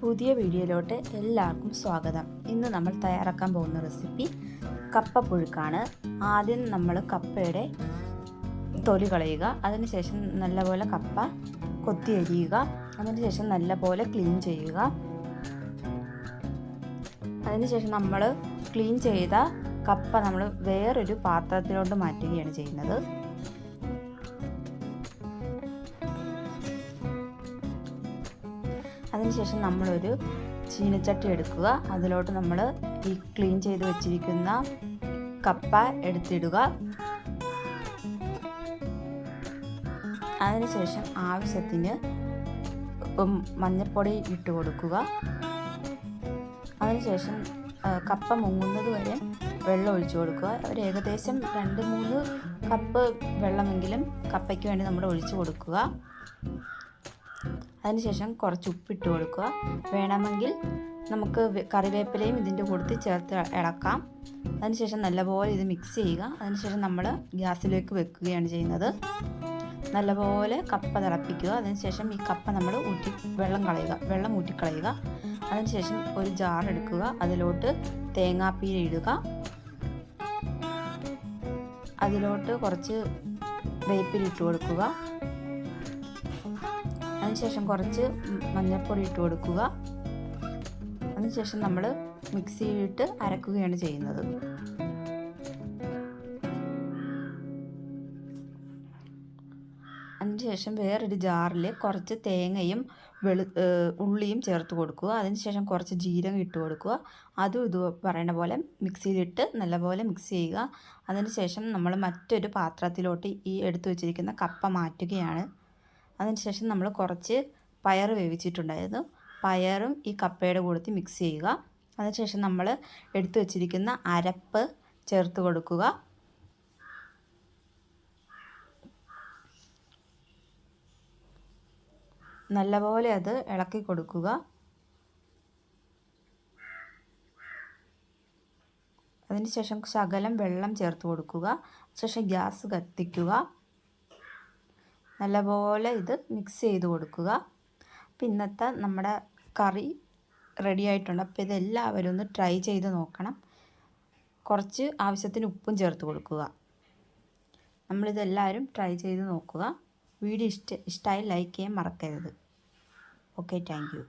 പുതിയ വീഡിയോയിലോട്ട് എല്ലാവർക്കും സ്വാഗതം. ഇന്ന് നമ്മൾ തയ്യാറാക്കാൻ പോകുന്ന റെസിപ്പി കപ്പപ്പുഴുക്കാണ്. ആദ്യം നമ്മൾ കപ്പയുടെ തൊലി കളയുക. അതിനുശേഷം നല്ലപോലെ കപ്പ കൊത്തി അരിയുക. അതിനുശേഷം നല്ലപോലെ ക്ലീൻ ചെയ്യുക. അതിനുശേഷം നമ്മൾ ക്ലീൻ ചെയ്ത കപ്പ നമ്മൾ വേറൊരു പാത്രത്തിലോട്ട് മാറ്റുകയാണ് ചെയ്യുന്നത്. അതിനുശേഷം നമ്മളൊരു ചീനച്ചട്ടി എടുക്കുക. അതിലോട്ട് നമ്മൾ ഈ ക്ലീൻ ചെയ്ത് വെച്ചിരിക്കുന്ന കപ്പ എടുത്തിടുക. അതിനുശേഷം ആവശ്യത്തിന് മഞ്ഞൾപ്പൊടി ഇട്ട് കൊടുക്കുക. അതിനുശേഷം കപ്പ മുങ്ങുന്നത് വരെ വെള്ളം ഒഴിച്ചു കൊടുക്കുക. ഒരു ഏകദേശം 2-3 കപ്പ് വെള്ളമെങ്കിലും കപ്പയ്ക്ക് വേണ്ടി നമ്മൾ ഒഴിച്ചു കൊടുക്കുക. അതിനുശേഷം കുറച്ച് ഉപ്പിട്ട് കൊടുക്കുക. വേണമെങ്കിൽ നമുക്ക് കറിവേപ്പിലയും ഇതിൻ്റെ കൂട്ടത്തിൽ ചേർത്ത് ഇളക്കാം. അതിനുശേഷം നല്ലപോലെ ഇത് മിക്സ് ചെയ്യുക. അതിനുശേഷം നമ്മൾ ഗ്യാസിലേക്ക് വെക്കുകയാണ് ചെയ്യുന്നത്. നല്ലപോലെ കപ്പ തിളപ്പിക്കുക. അതിനുശേഷം ഈ കപ്പ നമ്മൾ വെള്ളം ഊറ്റിക്കളയുക. അതിനുശേഷം ഒരു ജാർ എടുക്കുക. അതിലോട്ട് തേങ്ങാപ്പീര ഇടുക. അതിലോട്ട് കുറച്ച് വേപ്പില ഇട്ട് കൊടുക്കുക. അതിനുശേഷം കുറച്ച് മഞ്ഞൾപ്പൊടി ഇട്ട് കൊടുക്കുക. അതിനുശേഷം നമ്മൾ മിക്സിയിലിട്ട് അരക്കുകയാണ് ചെയ്യുന്നത്. അതിനുശേഷം വേറൊരു ജാറിൽ കുറച്ച് തേങ്ങയും ഉള്ളിയും ചേർത്ത് കൊടുക്കുക. അതിനുശേഷം കുറച്ച് ജീരകം ഇട്ട് കൊടുക്കുക. അതും ഇത് പറയുന്ന പോലെ മിക്സിയിലിട്ട് നല്ലപോലെ മിക്സ് ചെയ്യുക. അതിനുശേഷം നമ്മൾ മറ്റൊരു പാത്രത്തിലോട്ട് ഈ എടുത്തു വച്ചിരിക്കുന്ന കപ്പ മാറ്റുകയാണ്. അതിനുശേഷം നമ്മൾ കുറച്ച് പയർ വേവിച്ചിട്ടുണ്ടായിരുന്നു. പയറും ഈ കപ്പയുടെ കൂട്ടത്തിൽ മിക്സ് ചെയ്യുക. അതിനുശേഷം നമ്മൾ എടുത്തു വച്ചിരിക്കുന്ന അരപ്പ് ചേർത്ത് കൊടുക്കുക. നല്ലപോലെ അത് ഇളക്കി കൊടുക്കുക. അതിനുശേഷം ശകലം വെള്ളം ചേർത്ത് കൊടുക്കുക. ശേഷം ഗ്യാസ് കത്തിക്കുക. നല്ലപോലെ ഇത് മിക്സ് ചെയ്ത് കൊടുക്കുക. അപ്പോൾ ഇന്നത്തെ നമ്മുടെ കറി റെഡി ആയിട്ടുണ്ട്. അപ്പോൾ ഇതെല്ലാവരും ഒന്ന് ട്രൈ ചെയ്ത് നോക്കണം. കുറച്ച് ആവശ്യത്തിന് ഉപ്പും ചേർത്ത് കൊടുക്കുക. നമ്മളിതെല്ലാവരും ട്രൈ ചെയ്ത് നോക്കുക. വീഡിയോ ഇഷ്ടമായി ലൈക്ക് ചെയ്യാൻ മറക്കരുത്. Okay, thank you.